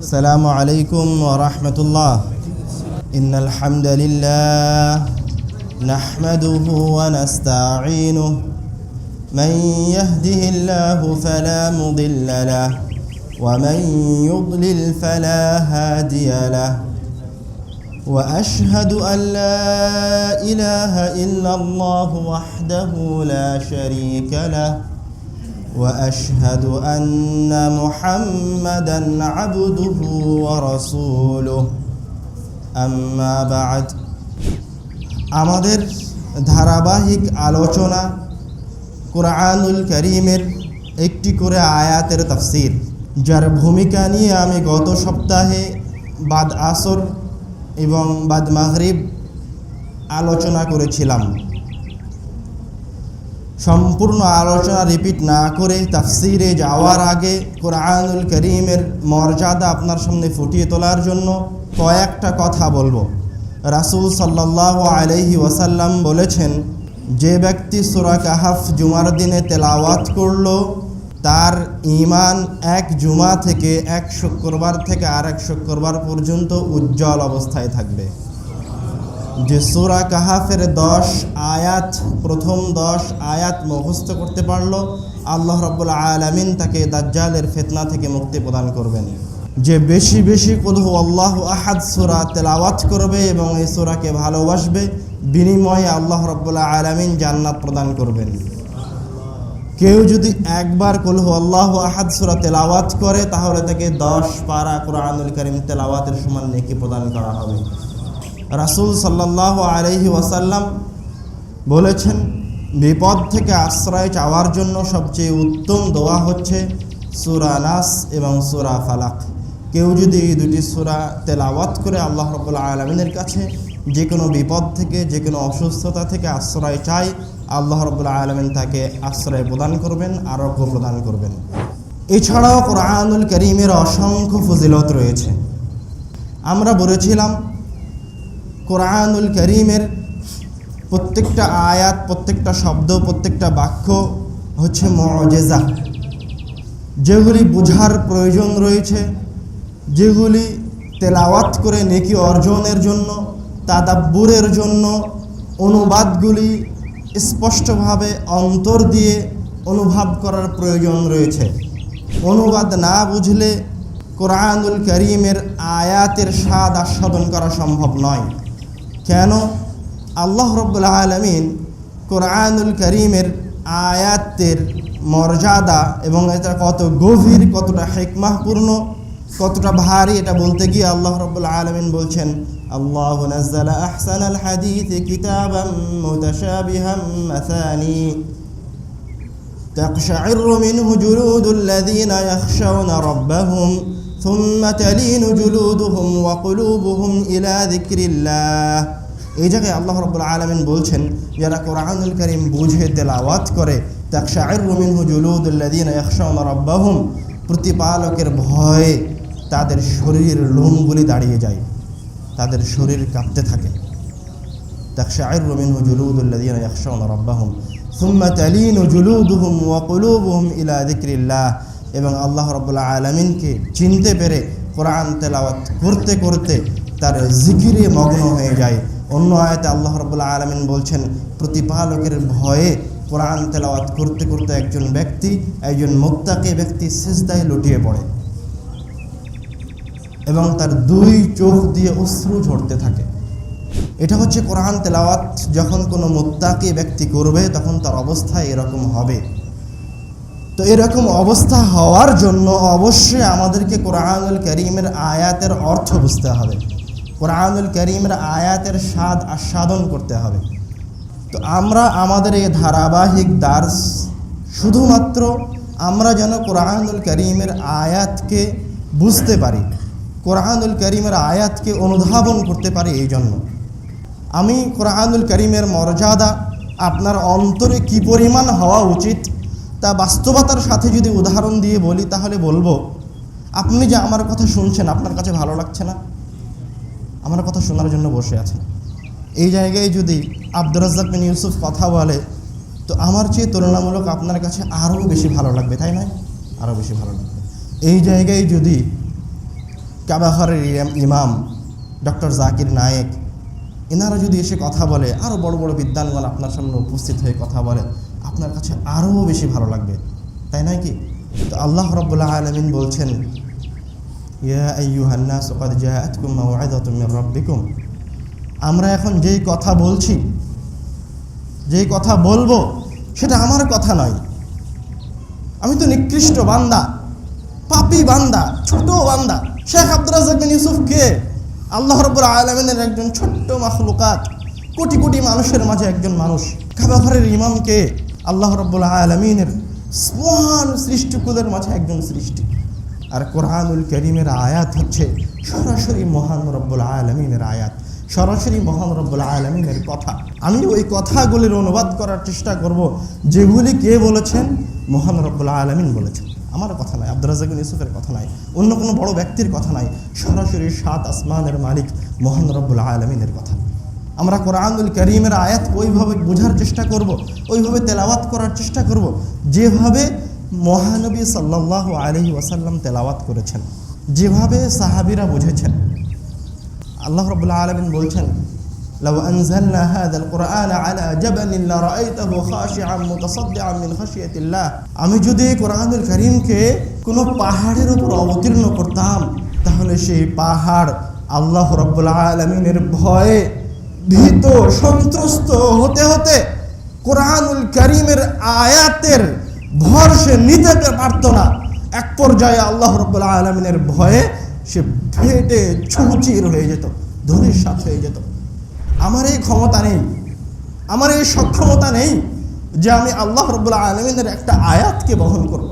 السلام عليكم ورحمة الله. إن الحمد لله نحمده ونستعينه من يهده الله فلا مضل له ومن يضلل فلا هادي له وأشهد أن لا إله إلا الله وحده لا شريك له وأشهد أن محمدًا عبده ورسوله أما بعد আমাদের ধারাবাহিক আলোচনা কুরআনুল কারীমের একটি করে আয়াতের তাফসীর, যার ভূমিকা নিয়ে আমি গত সপ্তাহে বাদ আসর এবং বাদ মাগরিব আলোচনা করেছিলাম। সম্পূর্ণ আলোচনা রিপিট না করে তাফসীরে যাওয়ার আগে কুরআনুল কারীমের মর্যাদা আপনার সামনে ফুটিয়ে তোলার জন্য কয়েকটা কথা বলবো। রাসূল সাল্লাল্লাহু আলাইহি ওয়াসাল্লাম বলেছেন, যে ব্যক্তি সূরা কাহফ জুমার দিনে তেলাওয়াত করলো তার ঈমান এক জুমা থেকে এক শুক্রবার থেকে আরেক শুক্রবার পর্যন্ত উজ্জ্বল অবস্থায় থাকবে। যে সূরা কাহফের 10 আয়াত, প্রথম 10 আয়াত মুখস্থ করতে পারলো, আল্লাহ রাব্বুল আলামিন তাকে দাজ্জালের ফিতনা থেকে মুক্তি প্রদান করবেন। যে বেশি বেশি কুল হুয়াল্লাহু আহাদ সূরা তেলাওয়াত করবে এবং এই সূরাকে ভালোবাসবে, বিনিময়ে আল্লাহ রাব্বুল আলামিন জান্নাত প্রদান করবেন। কেউ যদি একবার কুল হুয়াল্লাহু আহাদ সূরা তেলাওয়াত করে তাহলে তাকে 10 পারা কুরআনুল কারীম তেলাওয়াতের সমান নেকি প্রদান করা হবে। রাসূল সাল্লাল্লাহু আলাইহি ওয়াসাল্লাম বলেছেন, বিপদ থেকে আশ্রয় চাওয়ার জন্য সবচেয়ে উত্তম দোয়া হচ্ছে সূরা নাস এবং সূরা ফালাক। কেউ যদি এই দুটি সূরা তেলাওয়াত করে আল্লাহ রাব্বুল আলামিনের কাছে যে কোনো বিপদ থেকে, যে কোনো অসুস্থতা থেকে আশ্রয় চায়, আল্লাহ রাব্বুল আলামিন তাকে আশ্রয় প্রদান করবেন, আরোগ্য প্রদান করবেন। এছাড়াও কুরআনুল কারীমের অসংখ্য ফজিলত রয়েছে। আমরা বলেছিলাম কুরআনুল কারীমের প্রত্যেকটা আয়াত, প্রত্যেকটা শব্দ, প্রত্যেকটা বাক্য হচ্ছে মুআজিজা, যেগুলি বোঝার প্রয়োজন রয়েছে, যেগুলি তেলাওয়াত করে নেকি অর্জনের জন্য, তাদাব্বুরের জন্য অনুবাদগুলি স্পষ্টভাবে অন্তর দিয়ে অনুভব করার প্রয়োজন রয়েছে। অনুবাদ না বুঝলে কুরআনুল কারীমের আয়াতের স্বাদ আস্বাদন করা সম্ভব নয়। কেন? আল্লাহ রাব্বুল আলামিন কুরআনুল কারীমের আয়াতের মর্যাদা এবং এটা কত গভীর, কতটা হিকমাহপূর্ণ, কতটা ভারী, এটা বলতে গিয়ে আল্লাহ রাব্বুল আলামিন বলছেন, আল্লাহু নাযালা আহসানাল হাদীসি কিতাবাম মুতাশাবিহাম মাসানি তাকশাইরু মিনহু জুলুদুল লাযীনা ইয়াখশাউনা রাব্বাহুম সুম্মা তালিনু জুলুদুহুম ওয়া কুলুবুহুম ইলা যিকরিল্লাহ। এই জায়গায় আল্লাহ রাব্বুল আলামিন বলছেন, যারা কুরআনুল কারীম বুঝে তেলাওয়াত করে, তাকশাইরু মিনহু জুলুদুল লাযীনা ইয়াখশাউনা রাব্বাহুম, প্রতিপালকের ভয়ে তাদের শরীরের লোমগুলি দাঁড়িয়ে যায়, তাদের শরীর কাঁপতে থাকে। তাকশাইরু মিনহু জুলুদুল লাযীনা ইয়াখশাউনা রাব্বাহুম সুম্মা তালিনু জুলুদুহুম ওয়া কুলুবুহুম ইলা যিকরিল্লাহ। এবং আল্লাহ রাব্বুল আলামিনকে চিনতে পেরে কোরআন তেলাওয়াত করতে করতে তার জিকিরে মগ্ন হয়ে যায়। অন্য আয়াতে আল্লাহ রাব্বুল আলামিন বলছেন, প্রতিপালকের ভয়ে কোরআন তেলাওয়াত করতে করতে একজন ব্যক্তি, একজন মুত্তাকি ব্যক্তি সিজদায় লুটিয়ে পড়ে এবং তার 2 চোখ দিয়ে অশ্রু ঝরতে থাকে। এটা হচ্ছে কোরআন তেলাওয়াত যখন কোনো মুত্তাকি ব্যক্তি করবে তখন তার অবস্থা এরকম হবে। তো এরকম অবস্থা হওয়ার জন্য অবশ্যই আমাদেরকে কুরআনুল কারীমের আয়াতের অর্থ বুঝতে হবে, কুরআনুল কারীমের আয়াতের স্বাদ আস্বাদন করতে হবে। তো আমরা আমাদের এই ধারাবাহিক দার্স শুধুমাত্র আমরা যেন কুরআনুল কারীমের আয়াতকে বুঝতে পারি, কুরআনুল কারীমের আয়াতকে অনুধাবন করতে পারি। এই জন্য আমি কুরআনুল কারীমের মর্যাদা আপনার অন্তরে কি পরিমাণ হওয়া উচিত তা বাস্তবতার সাথে যদি উদাহরণ দিয়ে বলি তাহলে বলবো, আপনি যে আমার কথা শুনছেন আপনার কাছে ভালো লাগছে না? আমার কথা শোনার জন্য বসে আছেন। এই জায়গায় যদি আব্দুর রাজ্জাক বিন ইউসুফ কথা বলে তো আমার চেয়ে তুলনামূলক আপনার কাছে আরও বেশি ভালো লাগবে, তাই নয়? আরও বেশি ভালো লাগবে। এই জায়গায় যদি কাবাঘরের ইমাম ডক্টর জাকির নায়েক, এনারা যদি এসে কথা বলে, আরও বড় বড় বিদ্বানগণ আপনার সামনে উপস্থিত হয়ে কথা বলে, আপনার কাছে আরও বেশি ভালো লাগবে, তাই নয় কি? তো আল্লাহ রাব্বুল আলামিন বলছেন, ইয়া আইয়ুহান নাস ক্বাদ জাআতকুম মাউইযাতুম মির রাব্বিকুম। আমরা এখন যেই কথা বলছি, যেই কথা বলবো, সেটা আমার কথা নয়। আমি তো নিকৃষ্ট বান্দা, পাপী বান্দা, ছোট বান্দা। শেখ আব্দুর রাজ্জাক বিন ইউসুফ কে? আল্লাহ রাব্বুল আলামিনের একজন ছোট্ট মাখলুকাত, কোটি কোটি মানুষের মাঝে একজন মানুষ। কাবাঘরের ইমাম কে? আল্লাহ রাব্বুল আলামিনের মহান সৃষ্টিকুলের মাঝে একজন সৃষ্টি। আর কোরআনুল কারীমের আয়াত হচ্ছে সরাসরি মহান রব্বুল আলামিনের আয়াত, সরাসরি মহান রব্বুল আলামিনের কথা। আমি ওই কথাগুলির অনুবাদ করার চেষ্টা করব যেগুলি কে বলেছেন? মহান রব্বুল আলামিন বলেছেন। আমার কথা নয়, আব্দুর রাজ্জাক বিন ইউসুফের কথা নয়, অন্য কোনো বড় ব্যক্তির কথা নয়, সরাসরি সাত আসমানের মালিক মহান রব্বুল আলামিনের কথা। আমরা কোরআনুল কারীমের আয়াত ওইভাবে বোঝার চেষ্টা করব, ওইভাবে তেলাওয়াত করার চেষ্টা করব যেভাবে মহানবী সাল্লাল্লাহু আলাইহি ওয়াসাল্লাম তেলাওয়াত করেছেন, যেভাবে সাহাবীরা বুঝেছেন। আল্লাহ রাব্বুল আলামিন বলছেন, লাউ আনজালনা হাযাল কুরআনা আলা জাবালিন লারাআইতাহু খাশিআন মুতাসাদ্দিআন মিন খাশিয়াতিল্লাহ। আমি যদি কোরআনুল কারীমকে কোনো পাহাড়ের উপর অবতীর্ণ করতাম, তাহলে সেই পাহাড় আল্লাহ রাব্বুল আলামিনের ভয়ে ভীত সন্ত্রস্ত হতে হতে কোরআনুল কারীমের আয়াতের ভর সে নিতে পারত না। এক পর্যায়ে আল্লাহ রাব্বুল আলামিনের ভয়ে সে ফেটে চৌচির হয়ে যেত, ধূলিসাৎ হয়ে যেত। আমার এই ক্ষমতা নেই, আমার এই সক্ষমতা নেই যে আমি আল্লাহ রাব্বুল আলামিনের একটা আয়াতকে বহন করব।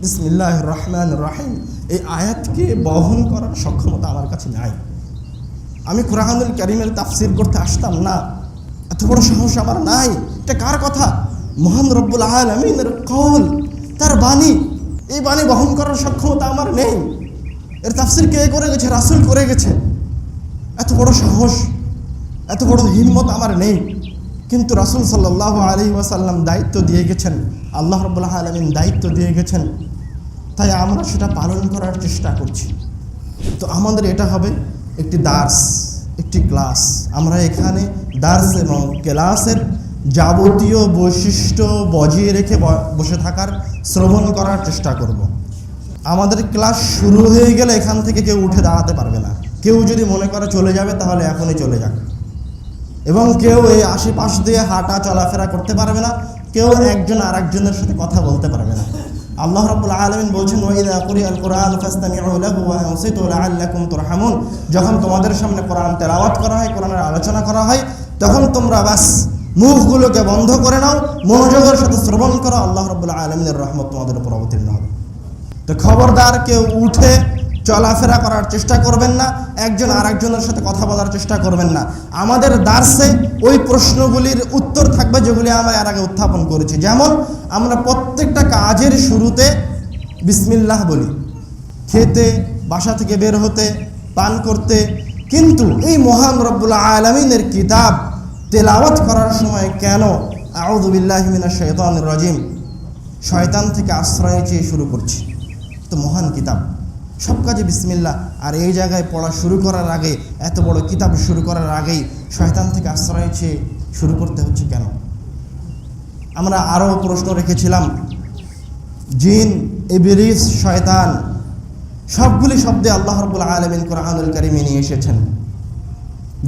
বিসমিল্লাহির রহমানির রহিম, এই আয়াতকে বহন করার সক্ষমতা আমার কাছে নাই। আমি কোরআনুল কারীমের তাফসীর করতে আসতাম না, এত বড় সাহস আমার নাই। এটা কার কথা? মহান রব্বুল আলামিনের কওল, তার বাণী। এই বাণী বহন করার সক্ষমতা আমার নেই। এর তাফসীর কে করে গেছে? রাসূল করে গেছে। এত বড় সাহস, এত বড় হিম্মত আমার নেই। কিন্তু রাসূল সাল্লাল্লাহু আলাইহি ওয়াসাল্লাম দায়িত্ব দিয়ে গেছেন, আল্লাহ রাব্বুল আলামিন দায়িত্ব দিয়ে গেছেন, তাই আমরা সেটা পালন করার চেষ্টা করছি। তো আমাদের এটা হবে একটি দার্স, একটি ক্লাস। আমরা এখানে দার্স এবং ক্লাসের যাবতীয় বৈশিষ্ট্য বজিয়ে রেখে বসে থাকার, শ্রবণ করার চেষ্টা করব। আমাদের ক্লাস শুরু হয়ে গেলে এখান থেকে কেউ উঠে দাঁড়াতে পারবে না। কেউ যদি মনে করে চলে যাবে, তাহলে এখনই চলে যাক। এবং কেউ এই আশেপাশ দিয়ে হাঁটা চলাফেরা করতে পারবে না, কেউ একজন আর একজনের সাথে কথা বলতে পারবে না। আল্লাহ রাব্বুল আলামিন বলছেন, ওয়াইদা কুরিআল কুরআন ফাসতামিউ লাহু ওয়া আনসিতু লাআল্লাকুম তুরহামুন। যখন তোমাদের সামনে কোরআন তেলাওয়াত করা হয়, কোরআনের আলোচনা করা হয়, তখন তোমরা বাস মুখগুলোকে বন্ধ করে নাও, মনোযোগের সাথে শ্রবণ করো, আল্লাহ রাব্বুল আলামিনের রহমত তোমাদের উপর অবতীর্ণ হবে। তো খবরদার কেউ উঠে চলাফেরা করার চেষ্টা করবেন না, একজন আর একজনের সাথে কথা বলার চেষ্টা করবেন না। আমাদের দার্সে ওই প্রশ্নগুলির উত্তর থাকবে যেগুলি আমরা এর আগে উত্থাপন করেছি। যেমন আমরা প্রত্যেকটা কাজের শুরুতে বিসমিল্লাহ বলি, খেতে, বাসা থেকে বের হতে, পান করতে। কিন্তু এই মহান রব্বুল আলামিনের কিতাব তেলাওয়াত করার সময় কেন আউযু বিল্লাহি মিনাশ শাইতানির রাজিম, শয়তান থেকে আশ্রয় চেয়ে শুরু করছি? তো মহান কিতাব, সব কাজে বিসমিল্লাহ। আর এই জায়গায় পড়া শুরু করার আগে, এত বড় কিতাব শুরু করার আগেই শয়তান থেকে আশ্রয় চেয়ে শুরু করতে হচ্ছে কেন? আমরা আরও প্রশ্ন রেখেছিলাম, জিন, ইবলিস, শয়তান, সবগুলি শব্দে আল্লাহ রাব্বুল আলামিন কোরআনুল কারীমে নিয়ে এসেছেন।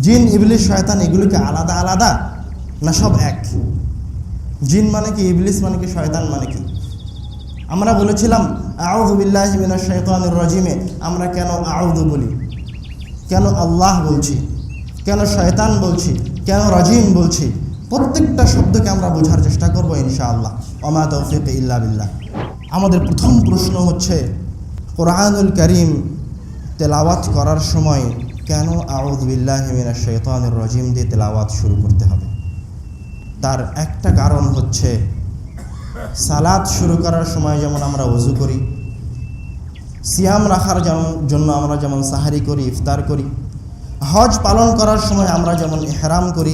জিন, ইবলিস, শয়তান এগুলোকে আলাদা আলাদা না সব এক? জিন মানে কি, ইবলিস মানে কি, শয়তান মানে কি? আমরা বলেছিলাম আউযু বিল্লাহি মিনাশ শাইতানির রাজিমে আমরা কেন আউযু বলি, কেন আল্লাহ বলছি, কেন শয়তান বলছি, কেন রাজিম বলছি? প্রত্যেকটা শব্দকে আমরা বোঝার চেষ্টা করব ইনশাআল্লাহ। ওমা তাওফীক ইল্লা বিল্লাহ। আমাদের প্রথম প্রশ্ন হচ্ছে, কোরআনুল কারীম তেলাওয়াত করার সময় কেন আউযু বিল্লাহি মিনাশ শাইতানির রাজিম দিয়ে তেলাওয়াত শুরু করতে হবে? তার একটা কারণ হচ্ছে, সালাত শুরু করার সময় যেমন আমরা ওযু করি, সিয়াম রাখার জন্য আমরা যেমন সাহারি করি, ইফতার করি, হজ পালন করার সময় আমরা যেমন ইহরাম করি,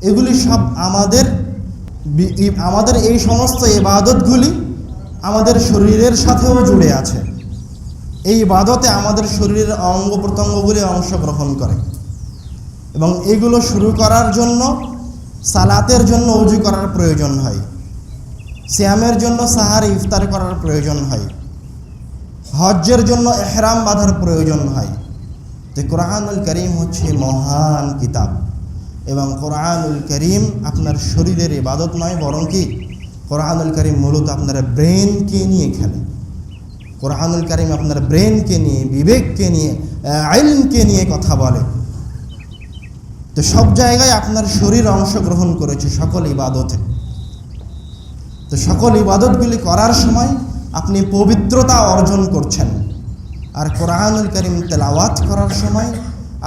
এগুলি সব আমাদের এই সমস্ত ইবাদতগুলি আমাদের শরীরের সাথেও জুড়ে আছে। এই ইবাদতে আমাদের শরীরের অঙ্গ প্রত্যঙ্গগুলি অংশগ্রহণ করে এবং এগুলো শুরু করার জন্য সালাতের জন্য ওযু করার প্রয়োজন হয়, সিয়ামের জন্য সাহারি ইফতার করার প্রয়োজন হয়, হজ্জের জন্য ইহরাম বাঁধার প্রয়োজন হয়। তো কোরআনুল কারীম হচ্ছে মহান কিতাব এবং কোরআনুল কারীম আপনার শরীরের ইবাদত নয়, বরং কি কোরআনুল কারীম মূলত আপনার ব্রেনকে নিয়ে খেলে। কোরআনুল কারীম আপনার ব্রেনকে নিয়ে, বিবেককে নিয়ে, ইলমকে নিয়ে কথা বলে। তো সব জায়গায় আপনার শরীর অংশগ্রহণ করেছে সকল ইবাদতে। তো সকল ইবাদতগুলি করার সময় আপনি পবিত্রতা অর্জন করছেন, আর কোরআনুল কারীম তেলাওয়াত করার সময়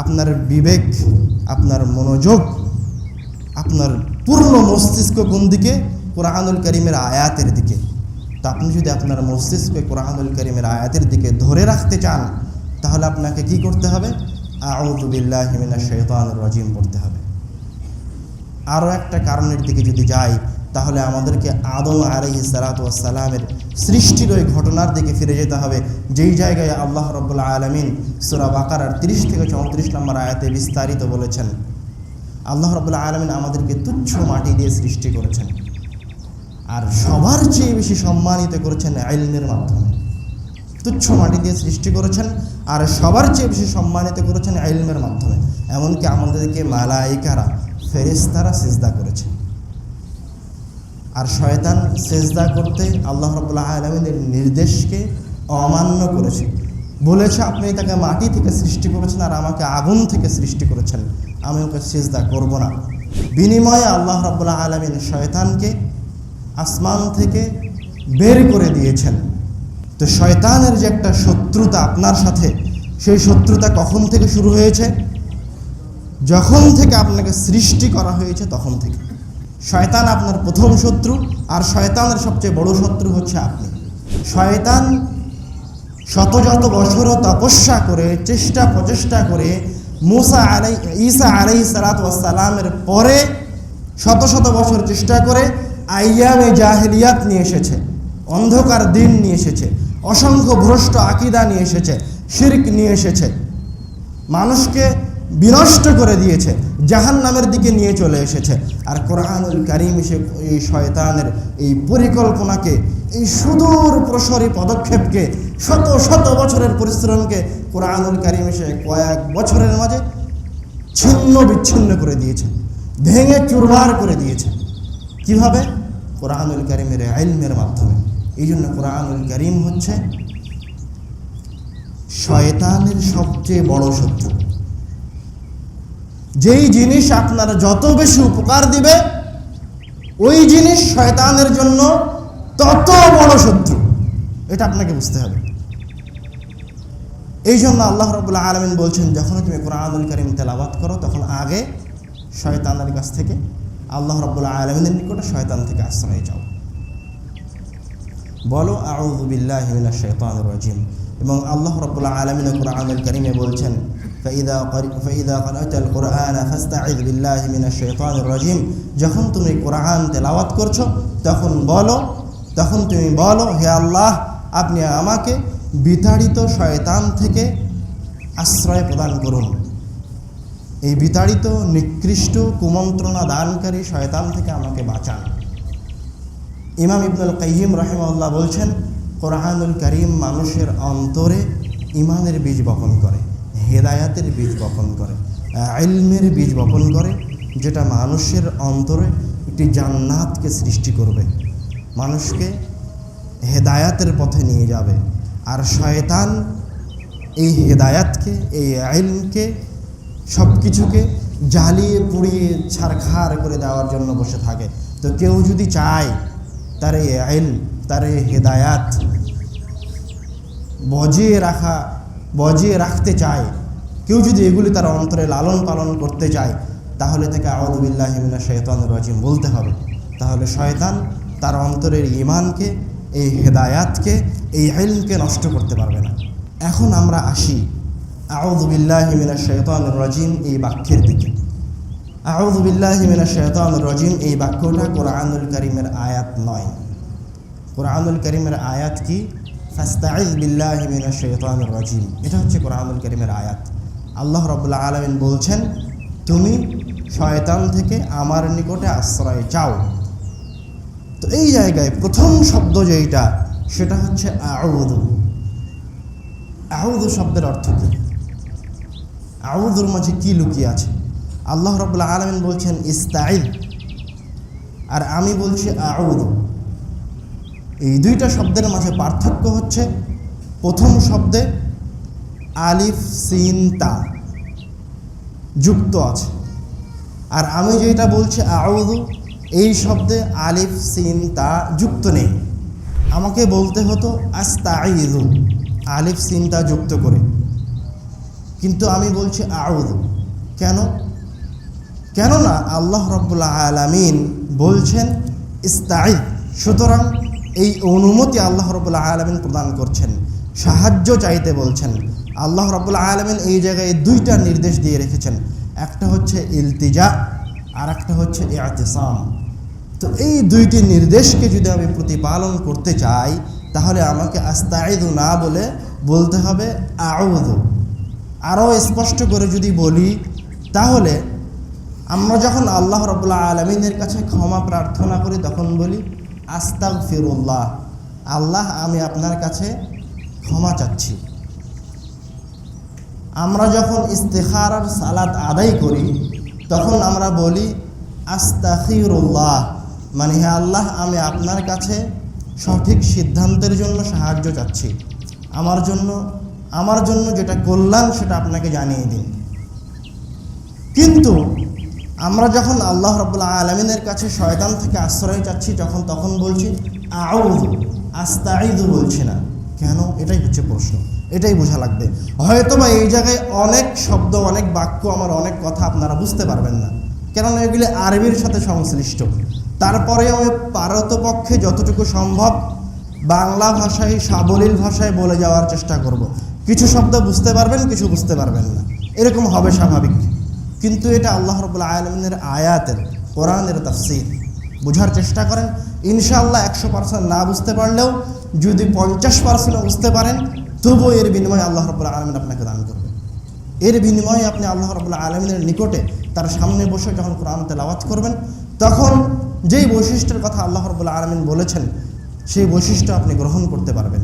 আপনার বিবেক, আপনার মনোযোগ, আপনার পূর্ণ মস্তিষ্ক কোন দিকে? কোরআনুল কারীমের আয়াতের দিকে। তো আপনি যদি আপনার মস্তিষ্কে কোরআনুল কারীমের আয়াতের দিকে ধরে রাখতে চান, তাহলে আপনাকে কি করতে হবে? আউযু বিল্লাহি মিনাশ শাইতানির রাজিম পড়তে হবে। আরও একটা কারণের দিকে যদি যাই, তাহলে আমাদেরকে আদম আলাইহিস সালাতু ওয়াস সালামের সৃষ্টির ওই ঘটনার দিকে ফিরে যেতে হবে, যেই জায়গায় আল্লাহ রাব্বুল আলামিন সূরা বাকারার 30 থেকে 34 নম্বর আয়াতে বিস্তারিত বলেছেন। আল্লাহ রাব্বুল আলামিন আমাদেরকে তুচ্ছ মাটি দিয়ে সৃষ্টি করেছেন, আর সবার চেয়ে বেশি সম্মানিত করেছেন ইলমের মাধ্যমে। তুচ্ছ মাটি দিয়ে সৃষ্টি করেছেন আর সবার চেয়ে বেশি সম্মানিত করেছেন ইলমের মাধ্যমে। এমনকি আমাদেরকে মালায়েকারা, ফেরেশতারা সিজদা করেছে, আর শয়তান সিজদা করতে আল্লাহ রাব্বুল আলামিনের নির্দেশকে অমান্য করেছে, বলেছে আপনি তাকে মাটি থেকে সৃষ্টি করেছেন আর আমাকে আগুন থেকে সৃষ্টি করেছেন, আমি ওকে সিজদা করব না। বিনিময়ে আল্লাহ রাব্বুল আলামিন শয়তানকে আসমান থেকে বের করে দিয়েছেন। তো শয়তানের যে একটা শত্রুতা আপনার সাথে, সেই শত্রুতা কখন থেকে শুরু হয়েছে? যখন থেকে আপনাকে সৃষ্টি করা হয়েছে তখন থেকে। শয়তান আপনার প্রথম শত্রু, আর শয়তানের সবচেয়ে বড় শত্রু হচ্ছে আপনি। শয়তান শত বছরও তপস্যা করে, প্রচেষ্টা করে ঈসা আলাইহিস সালাতু ওয়াস সালামের পরে শত বছর চেষ্টা করে আইয়ামে জাহেলিয়াত নিয়ে এসেছে, অন্ধকার দিন নিয়ে এসেছে, অসংখ্য ভ্রষ্ট আকীদা নিয়ে এসেছে, শিরক নিয়ে এসেছে, মানুষকে বিনষ্ট করে দিয়েছে, জাহান্নামের দিকে নিয়ে চলে এসেছে। আর কোরআনুল কারীম এসে এই শয়তানের এই পরিকল্পনাকে, এই সুদূর প্রসারী পদক্ষেপকে, শত বছরের পরিশ্রমকে কোরআনুল কারীম এসে কয়েক বছরের মাঝে ছিন্ন বিচ্ছিন্ন করে দিয়েছে, ভেঙে চুরমার করে দিয়েছে। কিভাবে? কোরআনুল কারীমের ইলমের মাধ্যমে। এই জন্য কোরআনুল কারীম হচ্ছে শয়তানের সবচেয়ে বড় শত্রু। যেই জিনিস আপনার যত বেশি উপকার দিবে, ওই জিনিস শয়তানের জন্য তত বড় শত্রু। এটা আপনাকে বুঝতে হবে। এই জন্য আল্লাহ রাব্বুল আলামিন বলছেন, যখন তুমি কোরআনুল কারীম তেলাওয়াত করো, তখন আগে শয়তানের কাছ থেকে, আল্লাহ রাব্বুল আলামিনের নিকটে শয়তান থেকে আশ্রয় চাও। বলো আউযু বিল্লাহি মিনাশ শাইতানির রাজিম। এবং আল্লাহ রাব্বুল আলামিন কোরআনুল কারীমে বলছেন, ফাইদা ক্বারাতাল কুরআনা ফাস্তাইয বিল্লাহি মিনাশ শাইতানির রাজিম। যখন তুমি কোরআন তেলাওয়াত করছো, তখন তুমি বলো, হে আল্লাহ, আপনি আমাকে বিতাড়িত শয়তান থেকে আশ্রয় প্রদান করুন। এই বিতাড়িত, নিকৃষ্ট, কুমন্ত্রণা দানকারী শয়তান থেকে আমাকে বাঁচান। ইমাম ইবনুল কাইয়িম রাহিমাহুল্লাহ বলছেন, কোরআনুল কারীম মানুষের অন্তরে ঈমানের বীজ বপন করে, হেদায়াতের বীজ বপন করে, ইলমের বীজ বপন করে, যেটা মানুষের অন্তরে একটি জান্নাতকে সৃষ্টি করবে, মানুষকে হেদায়াতের পথে নিয়ে যাবে। আর শয়তান এই হেদায়াতকে, এই ইলমকে, সব কিছুকে জ্বালিয়ে পুড়িয়ে ছারখার করে দেওয়ার জন্য বসে থাকে। তো কেউ যদি চায় তার এই ইলম, তার এই হেদায়াত বজিয়ে রাখতে চায়, কেউ যদি এগুলি তার অন্তরে লালন পালন করতে চায়, তাহলে তাকে আউযু বিল্লাহি মিনাশ শাইতানির রাজিম বলতে হবে। তাহলে শয়তান তার অন্তরের ঈমানকে, এই হেদায়াতকে, এই ইলমকে নষ্ট করতে পারবে না। এখন আমরা আসি আউযু বিল্লাহি মিনাশ শাইতানির রাজিম এই বাক্যের দিকে। আউযু বিল্লাহি মিনাশ শাইতানির রাজিম এই বাক্যটা কোরআনুল কারীমের আয়াত নয়। কোরআনুল কারীমের আয়াত কি? ফাস্তাইজ বিল্লাহি মিনাশ শাইতানির রাজিম। এটা হচ্ছে কোরআনুল কারীমের আয়াত। আল্লাহ রাব্বুল আলামিন বলছেন, তুমি শয়তান থেকে আমার নিকটে আশ্রয় চাও। তো এই জায়গায় প্রথম শব্দ যেটা, সেটা হচ্ছে আউযু। আউযু শব্দের অর্থ কী? আউযুর মাঝে কী লুকিয়ে আছে? আল্লাহ রাব্বুল আলামিন বলছেন ইস্তাইদ, আর আমি বলছি আউযু। এই দুইটা শব্দের মাঝে পার্থক্য হচ্ছে, প্রথম শব্দে আলিফ সিন তা যুক্ত আছে, আর আমি যেটা বলছি আউযু, এই শব্দে আলিফ সিন তা যুক্ত নেই। আমাকে বলতে হতো আস্তাইযু, আলিফ সিন তা যুক্ত করে, কিন্তু আমি বলছি আউযু। কেননা আল্লাহ রাব্বুল আলামিন বলছেন ইস্তাইদ, সুতরাং এই অনুমতি আল্লাহ রাব্বুল আলামিন প্রদান করছেন, সাহায্য চাইতে বলছেন। আল্লাহ রাব্বুল আলামিন এই জায়গায় দুইটা নির্দেশ দিয়ে রেখেছেন, একটা হচ্ছে ইলতিজা আর একটা হচ্ছে ইতিসাম। তো এই দুইটি নির্দেশকে যদি আমি প্রতিপালন করতে চাই, তাহলে আমাকে আস্তাইদু না বলে বলতে হবে আউযু। আরও স্পষ্ট করে যদি বলি, তাহলে আমরা যখন আল্লাহ রাব্বুল আলামিনের কাছে ক্ষমা প্রার্থনা করি, তখন বলি আস্তাগফিরুল্লাহ, আল্লাহ আমি আপনার কাছে ক্ষমা চাচ্ছি। আমরা যখন ইস্তিখারার সালাত আদায় করি, তখন আমরা বলি আস্তাগফিরুল্লাহ, মানে হে আল্লাহ আমি আপনার কাছে সঠিক সিদ্ধান্তের জন্য সাহায্য চাচ্ছি, আমার জন্য যেটা কল্যাণ সেটা আপনাকে জানিয়ে দিন। কিন্তু আমরা যখন আল্লাহ রাব্বুল আলামিনের কাছে শয়তান থেকে আশ্রয় চাচ্ছি, তখন বলছি আউযু, আস্তাইযু বলছি না। কেন? এটাই হচ্ছে প্রশ্ন, এটাই বোঝা লাগবে। হয়তোবা এই জায়গায় অনেক শব্দ, অনেক বাক্য, আমার অনেক কথা আপনারা বুঝতে পারবেন না, কেননা এগুলি আরবির সাথে সংশ্লিষ্ট। তারপরেও পারতপক্ষে যতটুকু সম্ভব বাংলা ভাষায়, সাবলীল ভাষায় বলে যাওয়ার চেষ্টা করব। কিছু শব্দ বুঝতে পারবেন, কিছু বুঝতে পারবেন না, এরকম হবে স্বাভাবিক। কিন্তু এটা আল্লাহ রাব্বুল আলামিনের আয়াতের, কোরআনের তাফসীর। বোঝার চেষ্টা করেন, ইনশাআল্লাহ 100% না বুঝতে পারলেও যদি 50% বুঝতে পারেন, তবুও এর বিনিময়ে আল্লাহ রাব্বুল আলামিন আপনাকে দান করবে। এর বিনিময়ে আপনি আল্লাহ রাব্বুল আলামিনের নিকটে তার সামনে বসে যখন কোরআন তেলাওয়াত করবেন, তখন যেই বৈশিষ্ট্যের কথা আল্লাহ রাব্বুল আলামিন বলেছেন, সেই বৈশিষ্ট্য আপনি গ্রহণ করতে পারবেন।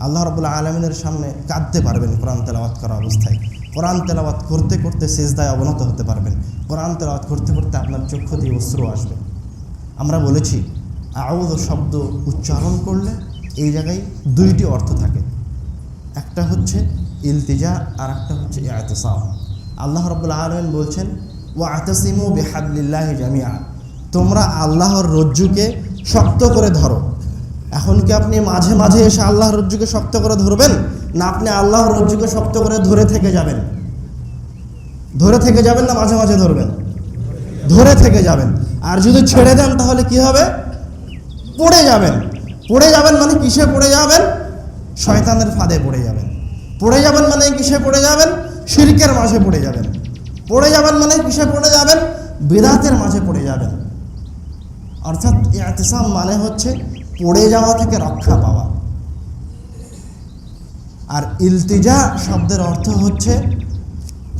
আল্লাহ রাব্বুল আলামিনের সামনে কাঁদতে পারবেন কোরআন তেলাওয়াত করা অবস্থায়। কোরআন তেলাওয়াত করতে করতে সিজদায় অবনত হতে পারবেন। কোরআন তেলাওয়াত করতে করতে আপনার চক্ষু দিয়ে অশ্রু আসবে। আমরা বলেছি আউযু শব্দ উচ্চারণ করলে এই জায়গায় দুইটি অর্থ থাকে, একটা হচ্ছে ইলতিজা আর একটা হচ্ছে ইতিসাম। আল্লাহ রাব্বুল আলামিন বলছেন ওয়া'তাসিমু বিহাবলিল্লাহি জামিআ, তোমরা আল্লাহর রজ্জুকে শক্ত করে ধরো। এখন কি আপনি মাঝে মাঝে এসে আল্লাহর রজ্জুকে শক্ত করে ধরবেন, না আপনি আল্লাহর রজ্জুকে শক্ত করে ধরে থেকে যাবেন? না মাঝে মাঝে ধরবেন? ধরে থেকে যাবেন। আর যদি ছেড়ে দেন তাহলে কি হবে? পড়ে যাবেন মানে কিসে পড়ে যাবেন? শয়তানের ফাঁদে পড়ে যাবেন। মানে কিসে পড়ে যাবেন? শিরকের মাঝে পড়ে যাবেন। মানে কিসে পড়ে যাবেন? বিদআতের মাঝে পড়ে যাবেন। অর্থাৎ ইতিসাম মানে হচ্ছে পড়ে যাওয়া থেকে রক্ষা পাওয়া। আর ইলতিজা শব্দের অর্থ হচ্ছে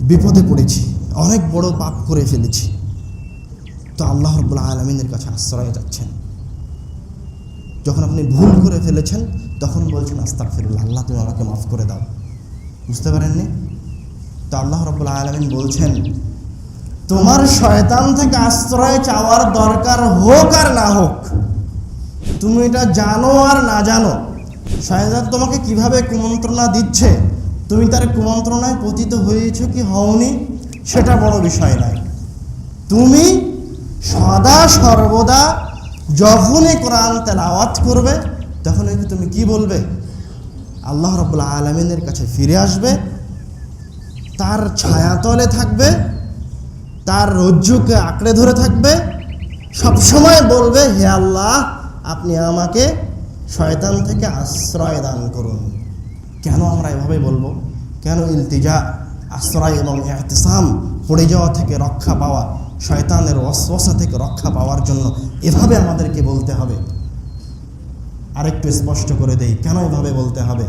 বিপদে পড়েছি, অনেক বড় পাপ করে ফেলেছি, তো আল্লাহ রাব্বুল আলামিনের কাছে আশ্রয় যাচ্ছেন। যখন আপনি ভুল করে ফেলেছেন, তখন বলছেন আস্তাগফিরুল্লাহ, আল্লাহ তুমি আমাকে মাফ করে দাও। বুঝতে পারেননি? তো আল্লাহ রাব্বুল আলামিন বলছেন, তোমার শয়তান থেকে আশ্রয় চাওয়ার দরকার হোক আর না হোক, তুমি এটা জানো আর না জানো, শয়তান তোমাকে কিভাবে কুমন্ত্রণা দিচ্ছে, তুমি তার কুমন্ত্রণায় পতিত হয়েছো কি হওনি, সেটা বড় বিষয় নয়। তুমি সদা সর্বদা যখনই কোরআন তেলাওয়াত করবে, তখন তুমি কি বলবে? আল্লাহ রাব্বুল আলামিনের কাছে ফিরে আসবে, তার ছায়াতলে থাকবে, তার রজ্জুকে আঁকড়ে ধরে থাকবে, সবসময় বলবে হে আল্লাহ আপনি আমাকে শয়তান থেকে আশ্রয় দান করুন। কেন আমরা এভাবে বলবো? কেন ইলতিজা, আশ্রয় এবং ইতিসাম, পড়ে যাওয়া থেকে রক্ষা পাওয়া, শয়তানের ওয়াসওয়াসা থেকে রক্ষা পাওয়ার জন্য এভাবে আমাদেরকে বলতে হবে। আরেকটু স্পষ্ট করে দেই কেন এভাবে বলতে হবে।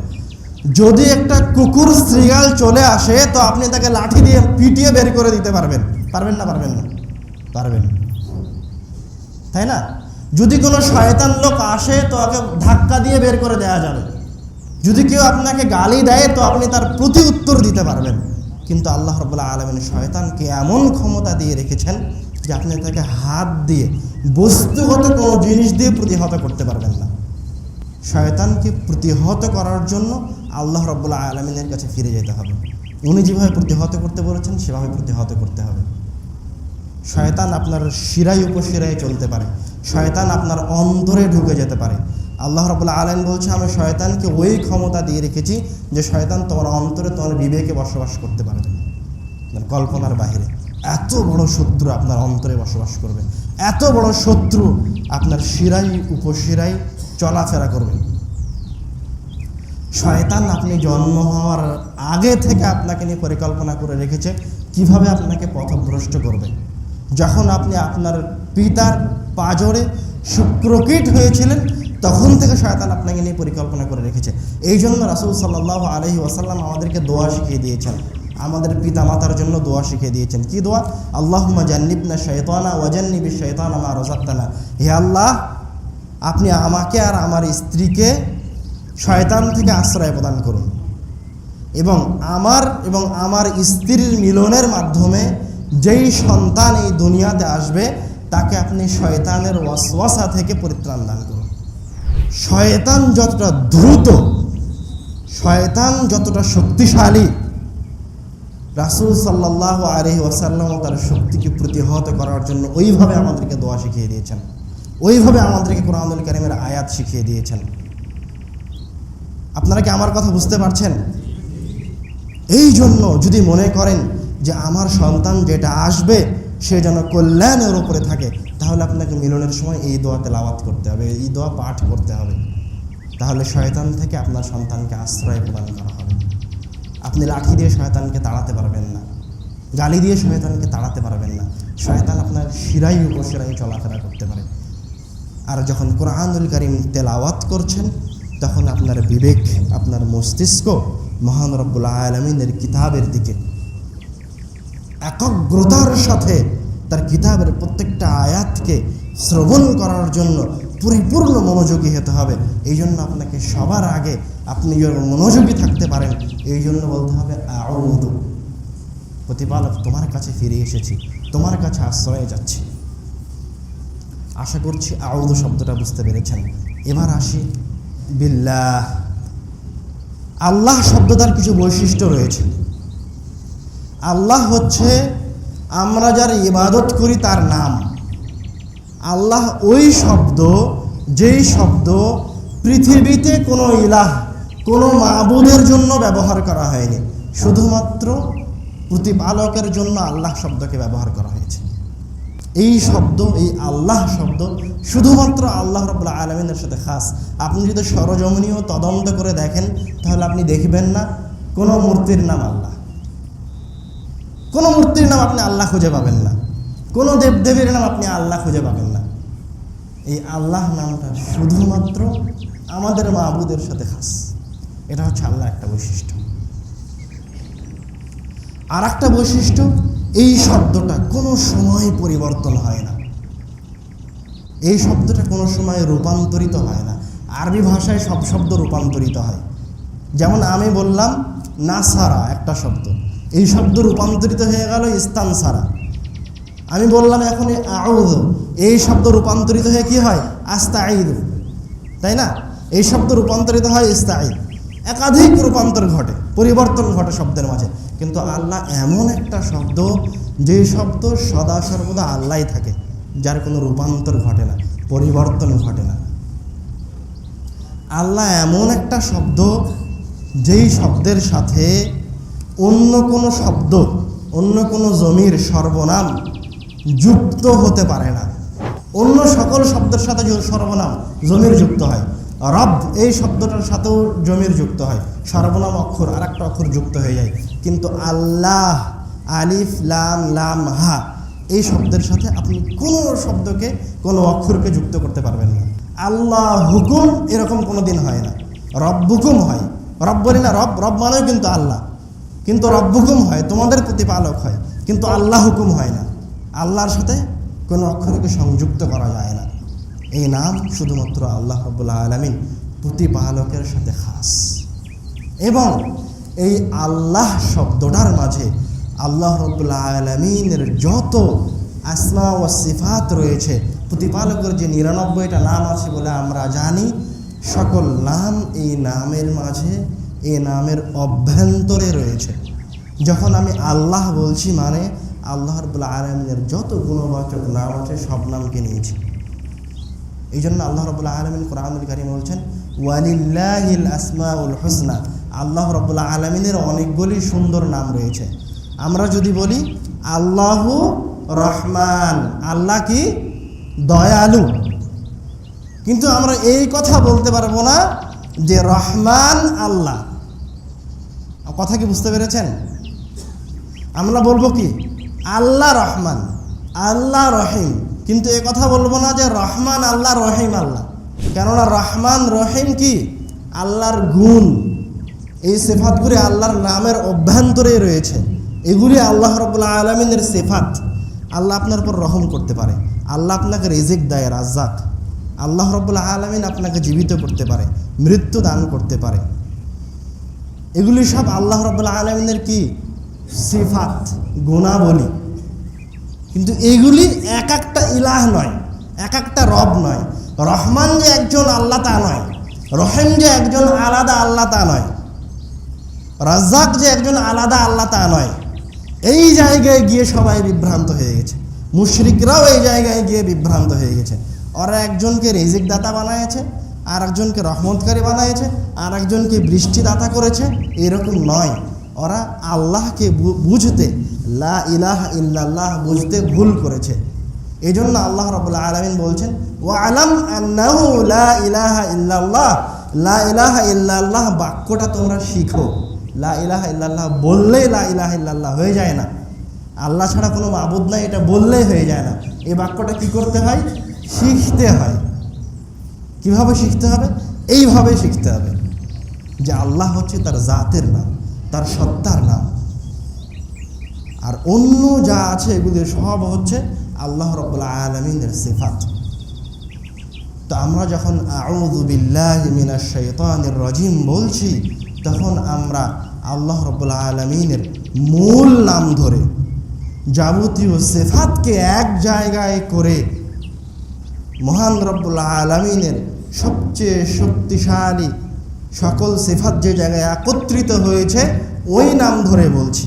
যদি একটা কুকুর শৃগাল চলে আসে তো আপনি তাকে লাঠি দিয়ে পিটিয়ে বের করে দিতে পারবেন, পারবেন না? পারবেন না? পারবেন, তাই না? যদি কোনো শয়তান লোক আসে তো ওকে ধাক্কা দিয়ে বের করে দেওয়া যাবে। যদি কেউ আপনাকে গালি দেয় তো আপনি তার প্রতি উত্তর দিতে পারবেন। কিন্তু আল্লাহ রাব্বুল আলামিন শয়তানকে এমন ক্ষমতা দিয়ে রেখেছেন যে আপনি তাকে হাত দিয়ে বস্তুগত কোনো জিনিস দিয়ে প্রতিহত করতে পারবেন না। শয়তানকে প্রতিহত করার জন্য আল্লাহ রাব্বুল আলামিনের কাছে ফিরে যেতে হবে। উনি যেভাবে প্রতিহত করতে বলেছেন সেভাবে প্রতিহত করতে হবে। শয়তান আপনার শিরায় উপশিরায় চলতে পারে, শয়তান আপনার অন্তরে ঢুকে যেতে পারে। আল্লাহ রাব্বুল আলামিন বলছে, আমি শয়তানকে ওই ক্ষমতা দিয়ে রেখেছি যে শয়তান তোমার অন্তরে, তোমার বিবেকে বসবাস করতে পারবে না, কল্পনার বাহিরে। এত বড় শত্রু আপনার অন্তরে বসবাস করবে, এত বড় শত্রু আপনার শিরায় উপশিরায় চলাফেরা করবে। শয়তান আপনি জন্ম হওয়ার আগে থেকে আপনাকে নিয়ে পরিকল্পনা করে রেখেছে কিভাবে আপনাকে পথভ্রষ্ট করবে। যখন আপনি আপনার পিতার পাঁজরে শুক্রকীট হয়েছিলেন তখন থেকে শয়তান আপনাকে নিয়ে পরিকল্পনা করে রেখেছে। এই জন্য রাসূল সাল্লাল্লাহু আলাইহি ওয়াসাল্লাম আমাদেরকে দোয়া শিখিয়ে দিয়েছেন, আমাদের পিতা মাতার জন্য দোয়া শিখিয়ে দিয়েছেন। কি দোয়া? আল্লাহুম্মা জান্নিবনা শাইতানা ওয়া জান্নিবিশ শাইতানা মা রাযাকতানা। হে আল্লাহ, আপনি আমাকে আর আমার স্ত্রীকে শয়তান থেকে আশ্রয় প্রদান করুন, এবং আমার স্ত্রীর মিলনের মাধ্যমে যেই সন্তান এই দুনিয়াতে আসবে তাকে আপনি শয়তানের ওয়াসওয়াসা থেকে পরিত্রাণ দান করুন। শয়তান যতটা দ্রুত, শয়তান যতটা শক্তিশালী, রাসূল সাল্লাল্লাহু আলাইহি ওয়াসাল্লাম তার শক্তিকে প্রতিহত করার জন্য ওইভাবে আমাদেরকে দোয়া শিখিয়ে দিয়েছেন, ওইভাবে আমাদেরকে কোরআনুল কারীমের আয়াত শিখিয়ে দিয়েছেন। আপনারা কি আমার কথা বুঝতে পারছেন? এই জন্য যদি মনে করেন যে আমার সন্তান যেটা আসবে সে যেন কল্যাণের উপরে থাকে, তাহলে আপনাকে মিলনের সময় এই দোয়া তেলাওয়াত করতে হবে, এই দোয়া পাঠ করতে হবে। তাহলে শয়তান থেকে আপনার সন্তানকে আশ্রয় প্রদান করা হবে। আপনি লাঠি দিয়ে শয়তানকে তাড়াতে পারবেন না, গালি দিয়ে শয়তানকে তাড়াতে পারবেন না। শয়তান আপনার শিরায় উপশিরায় চলাফেরা করতে পারে। আর যখন কোরআনুল কারীম তেলাওয়াত করছেন তখন আপনার বিবেক, আপনার মস্তিষ্ক মহান রব্বুল আলামিনের কিতাবের দিকে একাগ্রতার সাথে তার কিতাবের প্রত্যেকটা আয়াতকে শ্রবণ করার জন্য পরিপূর্ণ মনোযোগী হতে হবে। এই জন্য আপনাকে সবার আগে আপনি যেন মনোযোগী থাকতে পারেন, এই জন্য বলতে হবে আউযু, প্রতিপালক তোমার কাছে ফিরে এসেছি, তোমার কাছে আশ্রয়ে যাচ্ছি। আশা করছি আউযু শব্দটা বুঝতে পেরেছেন। এবার আসি বিল্লাহ। আল্লাহ শব্দটার কিছু বৈশিষ্ট্য রয়েছে। আল্লাহ হচ্ছে আমরা যার ইবাদত করি তার নাম। আল্লাহ ওই শব্দ, যেই শব্দ পৃথিবীতে কোনো ইলাহ, কোনো মাবুদের জন্য ব্যবহার করা হয়নি, শুধুমাত্র প্রতিপালকের জন্য আল্লাহ শব্দকে ব্যবহার করা হয়েছে। এই শব্দ, এই আল্লাহ শব্দ শুধুমাত্র আল্লাহ রাব্বুল আলামিনের সাথে খাস। আপনি যদি সরজমিনীয় তদন্ত করে দেখেন তাহলে আপনি দেখবেন না কোনো মূর্তির নাম আল্লাহ, কোনো মূর্তির নাম আপনি আল্লাহ খুঁজে পাবেন না, কোনো দেবদেবীর নাম আপনি আল্লাহ খুঁজে পাবেন না। এই আল্লাহ নামটা শুধুমাত্র আমাদের মাবুদের সাথে খাস। এটা হচ্ছে আল্লাহ একটা বৈশিষ্ট্য। আর একটা বৈশিষ্ট্য, এই শব্দটা কোনো সময় পরিবর্তন হয় না, এই শব্দটা কোনো সময় রূপান্তরিত হয় না। আরবি ভাষায় সব শব্দ রূপান্তরিত হয়। যেমন আমি বললাম নাসারা একটা শব্দ, এই শব্দ রূপান্তরিত হয়ে গেল ইস্তানসারা। আমি বললাম এখন আউযু, এই শব্দ রূপান্তরিত হয়ে কি হয়? আস্তাঈযু, তাই না? এই শব্দ রূপান্তরিত হয় ইস্তাঈদ। একাধিক রূপান্তর ঘটে, পরিবর্তন ঘটে শব্দের মাঝে। কিন্তু আল্লাহ এমন একটা শব্দ, যেই শব্দ সদা সর্বদা আল্লাহই থাকে, যার কোনো রূপান্তর ঘটে না, পরিবর্তন ঘটে না। আল্লাহ এমন একটা শব্দ, যেই শব্দের সাথে অন্য কোনো শব্দ, অন্য কোনো জমির সর্বনাম যুক্ত হতে পারে না। অন্য সকল শব্দের সাথে সর্বনাম জমির যুক্ত হয়। রব এই শব্দটার সাথেও জমির যুক্ত হয়, সর্বনাম অক্ষর আর একটা অক্ষর যুক্ত হয়ে যায়। কিন্তু আল্লাহ, আলিফ লাম লাম হা, এই শব্দের সাথে আপনি কোনো শব্দকে, কোনো অক্ষরকে যুক্ত করতে পারবেন না। আল্লাহ হুকুম এরকম কোনোদিন হয় না, রব্বুকুম হয়। রব বলি না, রব রব মানেও কিন্তু আল্লাহ, কিন্তু রব্বুকুম হয়, তোমাদের প্রতিপালক হয়, কিন্তু আল্লাহ হুকুম হয় না। আল্লাহর সাথে কোনো অক্ষরকে সংযুক্ত করা যায় না। এই নাম শুধুমাত্র আল্লাহ রাব্বুল আলামিন প্রতিপালকের সাথে খাস। এবং এই আল্লাহ শব্দটার মাঝে আল্লাহ রাব্বুল আলামিনের যত আসমা ও সিফাত রয়েছে, প্রতিপালকের যে ৯৯টা নাম আছে বলে আমরা জানি, সকল নাম এই নামের মাঝে, এই নামের অভ্যন্তরে রয়েছে। যখন আমি আল্লাহ বলছি মানে আল্লাহ রাব্বুল আলামিনের যত গুণবাচক নাম আছে সব নামকে নিয়েছি। এই জন্য আল্লাহ রাব্বুল আলামিন কোরআনুল কারীম বলছেন ওয়ালিল্লাহিল আসমাউল হুসনা, আল্লাহ রাব্বুল আলামিনের অনেকগুলি সুন্দর নাম রয়েছে। আমরা যদি বলি আল্লাহু রহমান, আল্লাহ কি দয়ালু, কিন্তু আমরা এই কথা বলতে পারবো না যে রহমান আল্লাহ। কথা কি বুঝতে পেরেছেন? আমরা বলবো কি আল্লাহ রহমান, আল্লাহ রহিম, কিন্তু এ কথা বলবো না যে রহমান আল্লাহ, রহিম আল্লাহ। কেননা রহমান রহিম কি আল্লাহর গুণ, এই সিফাতগুলি আল্লাহর নামের অভ্যন্তরে রয়েছে। এগুলি আল্লাহ রাব্বুল আলামিনের সিফাত। আল্লাহ আপনার উপর রহম করতে পারে, আল্লাহ আপনাকে রিজিক দেয়, রাজ্জাক। আল্লাহ রাব্বুল আলামিন আপনাকে জীবিত করতে পারে, মৃত্যু দান করতে পারে। এগুলি সব আল্লাহ রাব্বুল আলামিনের কি সিফাত, গুণাবলী। কিন্তু এগুলি এক একটা ইলাহ নয়, এক একটা রব নয়। রহমান যে একজন আল্লাহ তা নয়, রহিম যে একজন আলাদা আল্লাহ তা নয়, রাজ্জাক যে একজন আলাদা আল্লাহ তা নয়। এই জায়গায় গিয়ে সবাই বিভ্রান্ত হয়ে গেছে, মুশরিকরাও এই জায়গায় গিয়ে বিভ্রান্ত হয়ে গেছে। ওরা একজনকে রিজিক দাতা বানায়েছে, আর একজনকে রহমতকারী বানায়েছে, আর একজনকে বৃষ্টিদাতা করেছে। এরকম নয়, ওরা আল্লাহকে বুঝতে, লা ইলাহা ইল্লাল্লাহ বুঝতে ভুল করেছে। এই জন্য আল্লাহ রাব্বুল আলামিন বলছেন ওয়ালাম আন্নাহু লা ইলাহা ইল্লাল্লাহ, লা ইলাহা ইল্লাল্লাহ বাক্যটা তোমরা শিখো। লা ইলাহা ইল্লাল্লাহ বললেই লা ইলাহা ইল্লাল্লাহ হয়ে যায় না, আল্লাহ ছাড়া কোনো মাবুদ নাই এটা বললেই হয়ে যায় না। এই বাক্যটা কি করতে হয়? শিখতে হয়। কিভাবে শিখতে হবে? এইভাবে শিখতে হবে যে আল্লাহ হচ্ছে তার জাতের নাম, তার সত্তার নাম, আর অন্য যা আছে এগুলি সব হচ্ছে আল্লাহ রাব্বুল আলামিনের সিফাত। তো আমরা যখন আউযু বিল্লাহি মিনাশ শাইতানির রাজিম বলছি, তখন আমরা আল্লাহ রাব্বুল আলামিনের মূল নাম ধরে যাবতীয় সিফাতকে এক জায়গায় করে মহান রব্বুল আলামিনের সবচেয়ে শক্তিশালী সকল সিফাত যে জায়গায় একত্রিত হয়েছে ওই নাম ধরে বলছি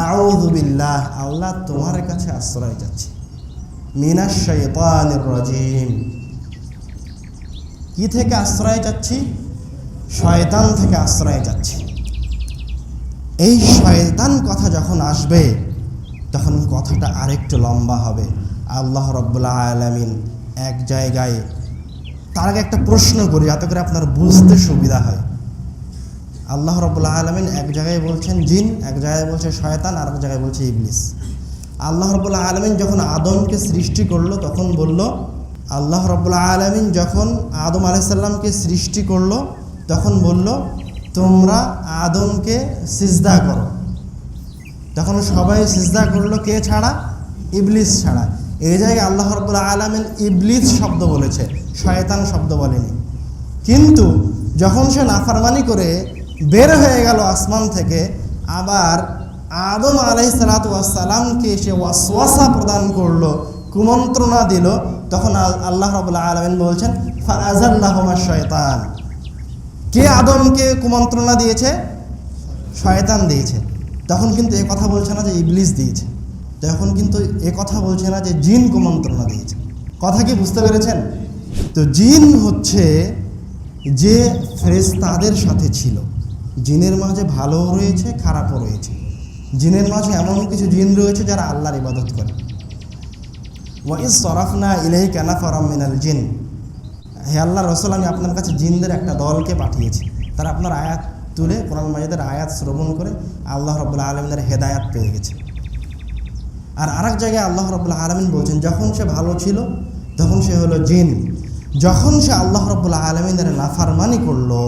আউযু বিল্লাহ, আল্লাহ তোমার কাছে আশ্রয় যাচ্ছি, মিনাশ শাইতানির রাজিম। কি থেকে আশ্রয় যাচ্ছি? শয়তান থেকে আশ্রয় যাচ্ছি। এই শয়তান কথা যখন আসবে তখন কথাটা আরেকটু লম্বা হবে। আল্লাহ রাব্বুল আলামিন এক জায়গায়, তার আগে একটা প্রশ্ন করি যাতে করে আপনার বুঝতে সুবিধা হয়। আল্লাহ রাব্বুল আলামিন এক জায়গায় বলছেন জিন, এক জায়গায় বলছে শয়তান, আর এক জায়গায় বলছে ইবলিস। আল্লাহ রাব্বুল আলামিন যখন আদমকে সৃষ্টি করলো তখন বলল, আল্লাহ রাব্বুল আলামিন যখন আদম আলাইহিস সালামকে সৃষ্টি করলো তখন বলল তোমরা আদমকে সিজদা করো। তখন সবাই সিজদা করলো, কে ছাড়া? ইবলিস ছাড়া। এই জায়গায় আল্লাহ রাব্বুল আলামিন ইবলিস শব্দ বলেছে, শয়তান শব্দ বলেনি। কিন্তু যখন সে নাফরমানি করে বের হয়ে গেল আসমান থেকে, আবার আদম আলাইহিস সালাতু ওয়াস সালামকে সে ওয়াসওয়াসা প্রদান করলো, কুমন্ত্রণা দিল, তখন আল্লাহ রাব্বুল আলামিন বলছেন ফাআযাল্লাহুমা শাইতান। কে আদমকে কুমন্ত্রণা দিয়েছে? শয়তান দিয়েছে। তখন কিন্তু এ কথা বলছে না যে ইবলিস দিয়েছে, তখন কিন্তু এ কথা বলছে না যে জিন কুমন্ত্রণা দিয়েছে। কথা কি বুঝতে পেরেছেন? তো জিন হচ্ছে যে ফেরেশতাদের সাথে ছিল। জিনের মাঝে ভালো রয়েছে, খারাপও রয়েছে। জিনের মাঝে এমন কিছু জিন রয়েছে যারা আল্লাহর ইবাদত করে। ওয়াইজ সরাফনা ইলাইকা নাফারাম মিনাল জিন, হে আল্লাহর রাসূল আমি আপনার কাছে জিনদের একটা দলকে পাঠিয়েছি, তারা আপনার আয়াত তুলে কোরআন মাজিদের আয়াত শ্রবণ করে আল্লাহ রাব্বুল আলামিনের হেদায়াত পেয়ে গেছে। আর আরেক জায়গায় আল্লাহ রাব্বুল আলামিন বলছেন যখন সে ভালো ছিল তখন সে হলো জিন। যখন সে আল্লাহ রাব্বুল আলামিনের নাফরমানি করলো,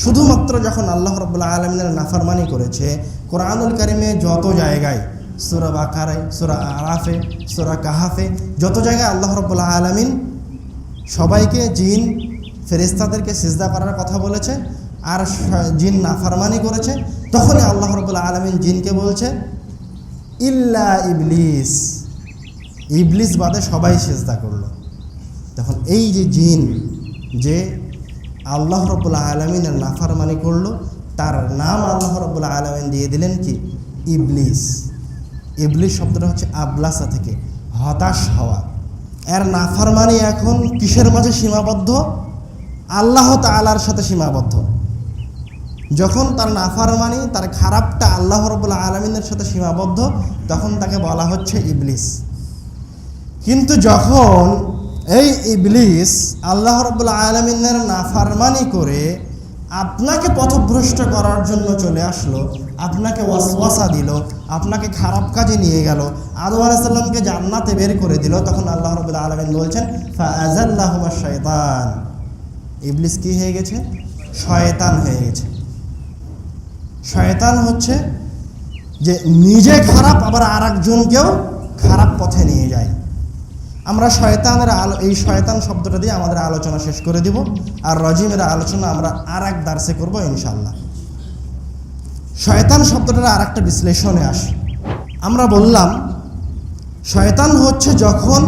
শুধুমাত্র যখন আল্লাহ রাব্বুল আলামিনের নাফরমানি করেছে, কোরআনুল কারীমে যত জায়গায়, সূরা বাকারায়, সূরা আরাফে, সূরা কাহাফে, যত জায়গায় আল্লাহ রাব্বুল আলামিন সবাইকে, জিন ফেরেশতাদেরকে সিজদা করার কথা বলেছে আর জিন নাফরমানি করেছে, তখনই আল্লাহ রাব্বুল আলামিন জিনকে বলছে ইল্লা ইবলিস, ইবলিস বাদে সবাই সিজদা করলো। তখন এই যে জিন যে আল্লাহ রাব্বুল আলামিনের নাফরমানি করলো, তার নাম আল্লাহ রাব্বুল আলামিন দিয়ে দিলেন কি? ইবলিস। ইবলিস শব্দটা হচ্ছে আবলাসা থেকে, হতাশ হওয়া। এর নাফরমানি এখন কিসের মাঝে সীমাবদ্ধ? আল্লাহ তাআলার সাথে সীমাবদ্ধ। যখন তার নাফরমানি, তার খারাপটা আল্লাহ রাব্বুল আলামিনের সাথে সীমাবদ্ধ, তখন তাকে বলা হচ্ছে ইবলিস। কিন্তু যখন এই ইবলিস আল্লাহ রাব্বুল আলামিনের নাফরমানি করে আপনাকে পথভ্রষ্ট করার জন্য চলে আসলো, আপনাকে ওয়াসওয়াসা দিল, আপনাকে খারাপ কাজে নিয়ে গেল, আদম আলাইহিস সালামকে জান্নাতে বের করে দিল, তখন আল্লাহ রাব্বুল আলামিন বলছেন ফাআযাল্লাহুমাশ শাইতান, ইবলিস কি হয়ে গেছে? শয়তান হয়ে গেছে। শয়তান হচ্ছে যে নিজে খারাপ আবার আরেকজনকেও খারাপ পথে নিয়ে যায়। আমরা শয়তানের এই শয়তান শব্দটা দিয়ে আমাদের আলোচনা শেষ করে দিব, আর রজিমের আলোচনা আমরা আর এক দার্সে করবো ইনশাল্লাহ। শয়তান শব্দটার আর একটা বিশ্লেষণে আসে। আমরা বললাম শয়তান হচ্ছে যখন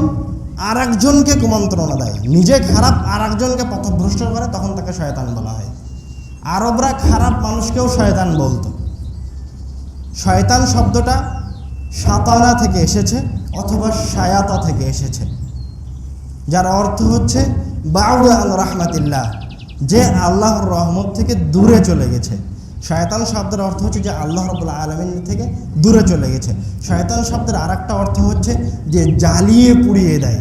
আরেকজনকে কুমন্ত্রণা দেয়, নিজে খারাপ আরেকজনকে পথভ্রষ্ট করে, তখন তাকে শয়তান বলা হয়। আরবরা খারাপ মানুষকেও শয়তান বলতো। শয়তান শব্দটা শাতানা থেকে এসেছে অথবা শায়াতা থেকে এসেছে, যার অর্থ হচ্ছে বাউদা আন রাহমাতিল্লাহ, যে আল্লাহর রহমত থেকে দূরে চলে গেছে। শয়তান শব্দের অর্থ হচ্ছে যে আল্লাহ রাব্বুল আলামিন থেকে দূরে চলে গেছে। শয়তান শব্দের আরেকটা অর্থ হচ্ছে যে জ্বালিয়ে পুড়িয়ে দেয়।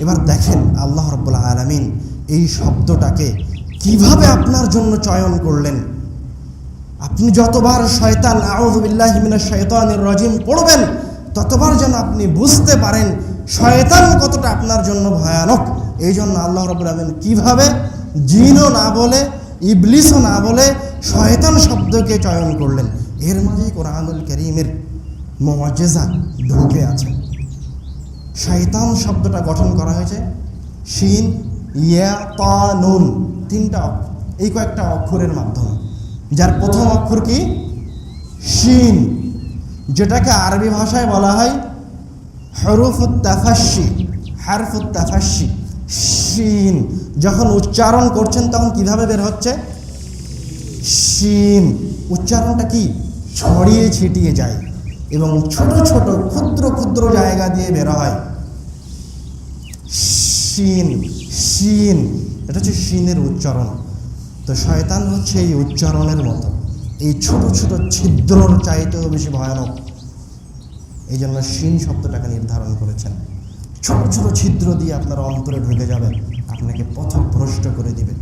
এবার দেখেন আল্লাহ রাব্বুল আলামিন এই শব্দটাকে কিভাবে আপনার জন্য চয়ন করলেন। আপনি যতবার শয়তান আউযু বিল্লাহি মিনাশ শাইতানির রাজিম পড়বেন, ততবার যেন আপনি বুঝতে পারেন শয়তান কতটা আপনার জন্য ভয়ানক। এই জন্য আল্লাহ রাব্বুল আলামিন কিভাবে জিনও না বলে, ইবলিসও না বলে শয়তান শব্দকে চয়ন করলেন। এর মাঝেই কোরআনুল কারীমের মুআজিজা ঢুকে আছে। শয়তান শব্দটা গঠন করা হয়েছে শিন, ইয়া, তা, নুন, তিনটা এই কয়েকটা অক্ষরের মাধ্যমে, যার প্রথম অক্ষর কি? শিন, যেটাকে আরবি ভাষায় বলা হয় হরফুত তাফাশি, হারফুত তাফাশি। শিন যখন উচ্চারণ করছেন তখন কিভাবে বের হচ্ছে? শিন। উচ্চারণটা কি? ছড়িয়ে ছিটিয়ে যায় এবং ছোট ছোট ক্ষুদ্র ক্ষুদ্র জায়গা দিয়ে বের হয়। শিন, শিন, এটা হচ্ছে শিনের উচ্চারণ। তো শয়তান হচ্ছে এই উচ্চারণের মতো, এই ছোট ছোট ছিদ্রর চাইতেও বেশি ভয়ানক। এই জন্য শিন শব্দটাকে নির্ধারণ করেছেন। ছোট ছোট ছিদ্র দিয়ে আপনার অন্তরে ঢুকে যাবে, আপনাকে পথভ্রষ্ট করে দিবে।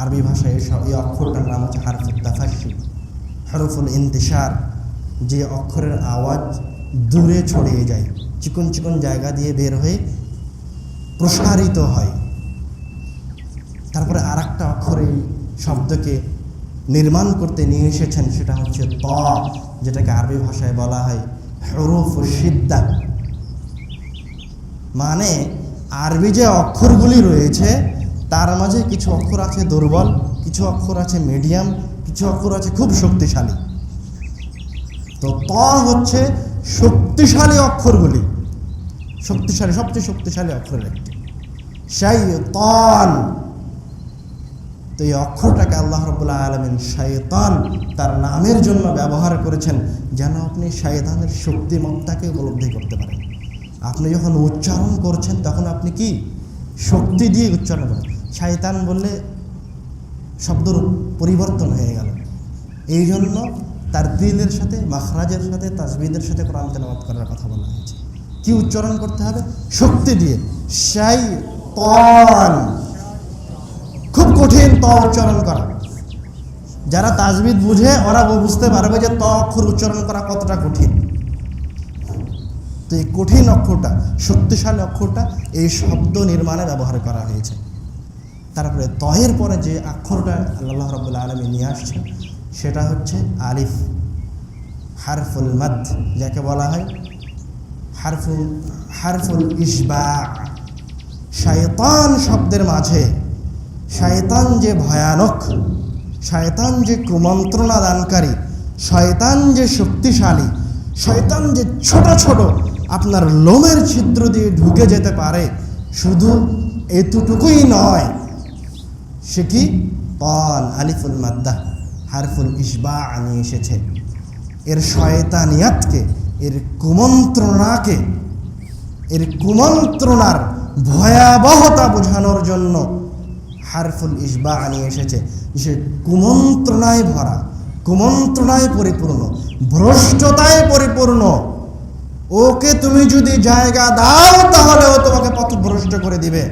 আরবি ভাষায় এই অক্ষরটার নাম হচ্ছে হারফুত তাফাশি, হরফুল ইন্তিশার, যে অক্ষরের আওয়াজ দূরে ছড়িয়ে যায়, চিকন চিকন জায়গা দিয়ে বের হয়ে প্রসারিত হয়। তারপরে আর একটা অক্ষর এই শব্দকে নির্মাণ করতে নিয়ে এসেছেন, সেটা হচ্ছে ত, যেটাকে আরবি ভাষায় বলা হয় হরফ সিদ্দা। মানে আরবি যে অক্ষরগুলি রয়েছে তার মাঝে কিছু অক্ষর আছে দুর্বল, কিছু অক্ষর আছে মিডিয়াম, কিছু অক্ষর আছে খুব শক্তিশালী। তো ত হচ্ছে শক্তিশালী অক্ষরগুলি, শক্তিশালী, সবচেয়ে শক্তিশালী অক্ষরের একটি শাইতান। তো এই অক্ষরটাকে আল্লাহ রাব্বুল আলামিন শাইতান তার নামের জন্য ব্যবহার করেছেন, যেন আপনি শয়তানের শক্তিমত্তাকে উপলব্ধি করতে পারেন। আপনি যখন উচ্চারণ করছেন তখন আপনি কি শক্তি দিয়ে উচ্চারণ করেন। শয়তান বললে শব্দের পরিবর্তন হয়ে গেল। এই জন্য তার দিলের সাথে, মাখরাজের সাথে, তাসবিদের সাথে কোরআন তেলাওয়াত করার কথা বলা হয়েছে। কি উচ্চারণ করতে হবে? শক্তি দিয়ে। শাইতান, খুব কঠিন ত উচ্চারণ করা। যারা তাজবিদ বুঝে ওরা বুঝতে পারবে যে ত অক্ষর উচ্চারণ করা কতটা কঠিন। তো তো এই কঠিন অক্ষরটা, শক্তিশালী অক্ষরটা এই শব্দ নির্মাণে ব্যবহার করা হয়েছে। তারপরে তয়ের পরে যে অক্ষরটা আল্লাহ রাব্বুল আলামিন নিয়ে আসছেন সেটা হচ্ছে আলিফ, হারফুল মাদ, যাকে বলা হয় হারফুল ইশবা। শয়তান শব্দের মাঝে শয়তান যে ভয়ানক, শয়তান যে কুমন্ত্রণা দানকারী, শয়তান যে শক্তিশালী, শয়তান যে ছোট ছোট আপনার লোমের ছিদ্র দিয়ে ঢুকে যেতে পারে, শুধু এতটুকুই নয়, সে কি তন আলিফুল মাদ্দা হারফুল ইশবা নিয়ে এসেছে। এর শয়তানিয়াতকে, এর কুমন্ত্রণাকে, এর কুমন্ত্রণার ভয়াবহতা বোঝানোর জন্য হারফুল ইশবা নিয়ে এসেছে। সে কুমন্ত্রণায় ভরা, কুমন্ত্রণায় পরিপূর্ণ, ভ্রষ্টতায় পরিপূর্ণ। ওকে তুমি যদি জায়গা দাও তাহলে ও তোমাকে পথভ্রষ্ট করে দিবে।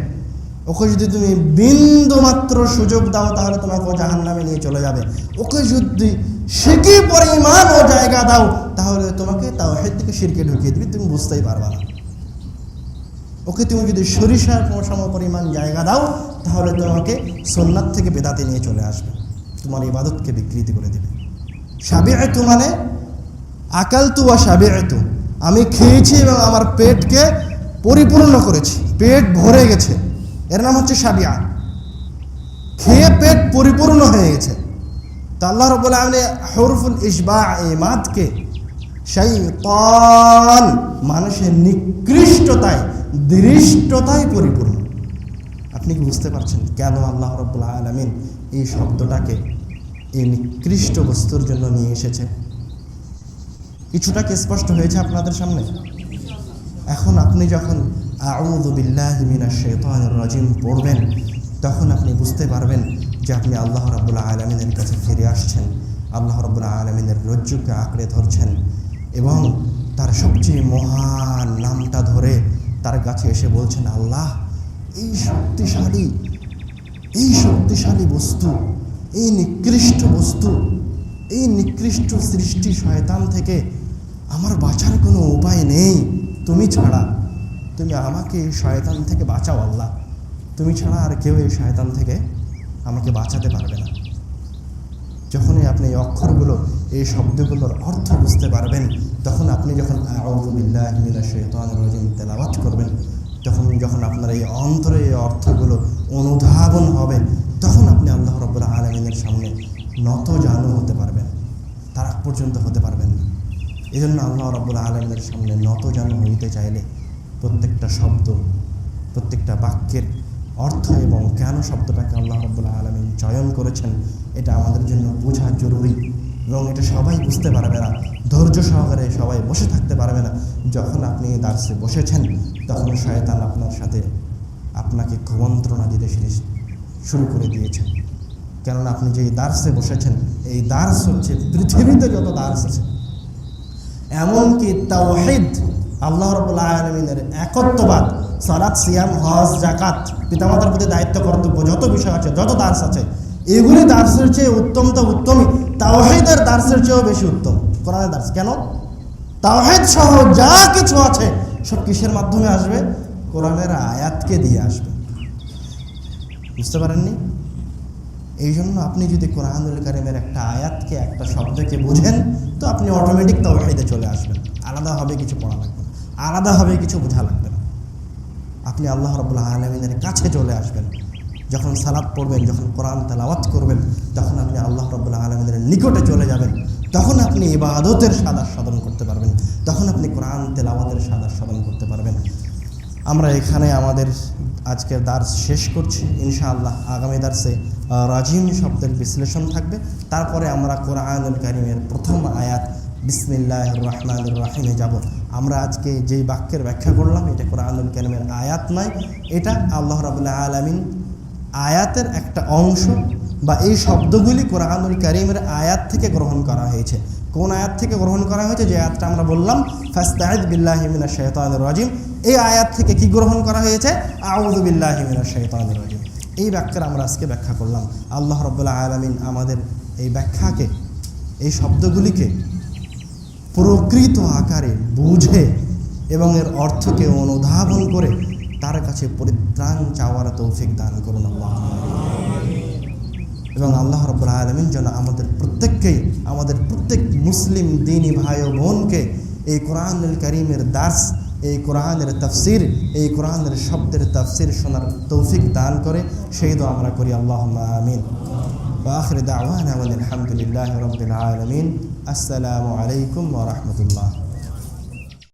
ওকে যদি তুমি বিন্দু মাত্র সুযোগ দাও তাহলে তোমাকে ও জাহান্নামে নিয়ে চলে যাবে। ওকে যদি শিকি পরিমাণ ও জায়গা দাও তাহলে তোমাকে তাওহীদ থেকে শিরকে ঢুকিয়ে দিবে, তুমি বুঝতেই পারবা না। ওকে তুমি যদি সরিষার সম পরিমাণ জায়গা দাও তাহলে তোমাকে সুন্নাত থেকে বেদাতে নিয়ে চলে আসবে, তোমার ইবাদতকে বিকৃতি করে দেবে। শাবিআতু মানে আকালতু ওয়া শাবিআতু, আমি খেয়েছি এবং আমার পেটকে পরিপূর্ণ করেছি, পেট ভরে গেছে, এর নাম হচ্ছে শাবিআ। খেয়ে পেট পরিপূর্ণ হয়ে গেছে। তো আল্লাহ রাব্বুল আলামিন হুরফুল ইশবা এই মাদকে শয়তান মানুষের নিকৃষ্টতায়, দৃষ্টতায় পরিপূর্ণ। আপনি কি বুঝতে পারছেন কেন আল্লাহ রাব্বুল আলামিন এই শব্দটাকে এই নিকৃষ্ট বস্তুর জন্য নিয়ে এসেছে? কিছুটা কি স্পষ্ট হয়েছে আপনাদের সামনে? এখন আপনি যখন আউযু বিল্লাহি মিনাশ শাইতানির রাজিম পড়বেন তখন আপনি বুঝতে পারবেন যে আপনি আল্লাহ রাব্বুল আলামিনের কাছে ফিরে আসছেন, আল্লাহ রাব্বুল আলামিনের রজ্জুকে আঁকড়ে ধরছেন এবং তার সবচেয়ে মহান নামটা ধরে তার কাছে এসে বলছেন, আল্লাহ এই শক্তিশালী বস্তু, এই নিকৃষ্ট বস্তু, এই নিকৃষ্ট সৃষ্টি শয়তান থেকে আমার বাঁচার কোনো উপায় নেই তুমি ছাড়া। তুমি আমাকে এই শয়তান থেকে বাঁচাও আল্লাহ, তুমি ছাড়া আর কেউ এই শয়তান থেকে আমাকে বাঁচাতে পারবে না। যখনই আপনি এই অক্ষরগুলো, এই শব্দগুলোর অর্থ বুঝতে পারবেন, তখন আপনি যখন আউযু বিল্লাহি মিনাশ শাইতানির রাজিম তেলাওয়াত করবেন, যখন আপনার এই অন্তরে এই অর্থগুলো অনুধাবন হবে, তখন আপনি আল্লাহ রাব্বুল আলামিনের সামনে নত জানু হতে পারবেন, তার আগ পর্যন্ত হতে পারবেন না। এই জন্য আল্লাহ রাব্বুল আলামিনের সামনে নত জানু হইতে চাইলে প্রত্যেকটা শব্দ, প্রত্যেকটা বাক্যের অর্থ এবং কেন শব্দটাকে আল্লাহ রাব্বুল আলামিন চয়ন করেছেন এটা আমাদের জন্য বোঝা জরুরি। এবং এটা সবাই বুঝতে পারবে না, ধৈর্য সহকারে সবাই বসে থাকতে পারবে না। যখন আপনি দার্সে বসেছেন তখন শয়তান আপনার সাথে আপনাকে কুমন্ত্রণা দিতে শুরু করে দিয়েছেন। কেননা আপনি যে দার্সে বসেছেন, এই দার্স হচ্ছে পৃথিবীতে যত দার্স আছে, এমনকি তাওহীদ, আল্লাহ রাব্বুল আলামিনের একত্ববাদ, সালাত, সিয়াম, হজ, যাকাত, পিতামাতার প্রতি দায়িত্ব, কর্তব্য, যত বিষয় আছে, যত দার্স আছে, এগুলি দার্সের চেয়ে উত্তম তো উত্তমই, তাওহীদের দার্সের চেয়েও বেশি উত্তম কোরআনের দার্স। কেন? তাওহীদ সহ যা কিছু আছে সব কিসের মাধ্যমে আসবে? কোরআনের আয়াতকে দিয়ে আসবে। বুঝতে পারেননি? এই জন্য আপনি যদি কোরআনুল কারীমের একটা আয়াতকে, একটা শব্দকে বুঝেন তো আপনি অটোমেটিক তাওহীদে চলে আসবেন। আলাদাভাবে কিছু পড়া লাগবে না, আলাদাভাবে কিছু বোঝা লাগবে না, আপনি আল্লাহ রাব্বুল আলামিনের কাছে চলে আসবেন। যখন সালাত পড়বেন, যখন কোরআন তেলাওয়াত করবেন, তখন আপনি আল্লাহ রাব্বুল আলামিনের নিকটে চলে যাবেন। তখন আপনি ইবাদতের সাদা সাধন করতে পারবেন, তখন আপনি কোরআন তেলাওয়াতের সাদা সাধন করতে পারবেন। আমরা এখানে আমাদের আজকের দার্স শেষ করছি। ইনশাআল্লাহ আগামী দার্সে রাজিম শব্দের বিশ্লেষণ থাকবে। তারপরে আমরা কোরআনুল কারীমের প্রথম আয়াত বিসমিল্লাহির রহমানির রহিমে যাব। আমরা আজকে যেই বাক্যের ব্যাখ্যা করলাম এটা কোরআনুল কারীমের আয়াত নয়, এটা আল্লাহ রাব্বুল আলামিন আয়াতের একটা অংশ, বা এই শব্দগুলি কোরআনুল কারীমের আয়াত থেকে গ্রহণ করা হয়েছে। কোন আয়াত থেকে গ্রহণ করা হয়েছে? যে আয়াতটা আমরা বললাম ফাস্তাইদ বিল্লাহি মিনাশ শাইতানির রাজিম, এই আয়াত থেকে কি গ্রহণ করা হয়েছে? আউযু বিল্লাহি মিনাশ শাইতানির রাজিম। এই বাক্যের আমরা আজকে ব্যাখ্যা করলাম। আল্লাহ রাব্বুল আলামিন আমাদের এই ব্যাখ্যাকে, এই শব্দগুলিকে প্রকৃত আকারে বুঝে এবং এর অর্থকে অনুধাবন করে তার কাছে পরিত্রাণ চাওয়ার তৌফিক দান করুন আল্লাহ। এবং আল্লাহ রাব্বুল আলামিন যেন আমাদের প্রত্যেককেই, আমাদের প্রত্যেক মুসলিম দ্বীনী ভাই ও বোনকে এই কোরআনুল কারীমের দার্স, এই কোরআনের তাফসির, এই কোরআনের শব্দের তাফসির শোনার তৌফিক দান করে, সেই দোয়া আমরা করি আল্লাহুম্মা আমিন। ওয়া আখিরু দাওয়ানা আলহামদুলিল্লাহি রাব্বিল আলামিন। আসসালামু আলাইকুম ওয়া রাহমাতুল্লাহ।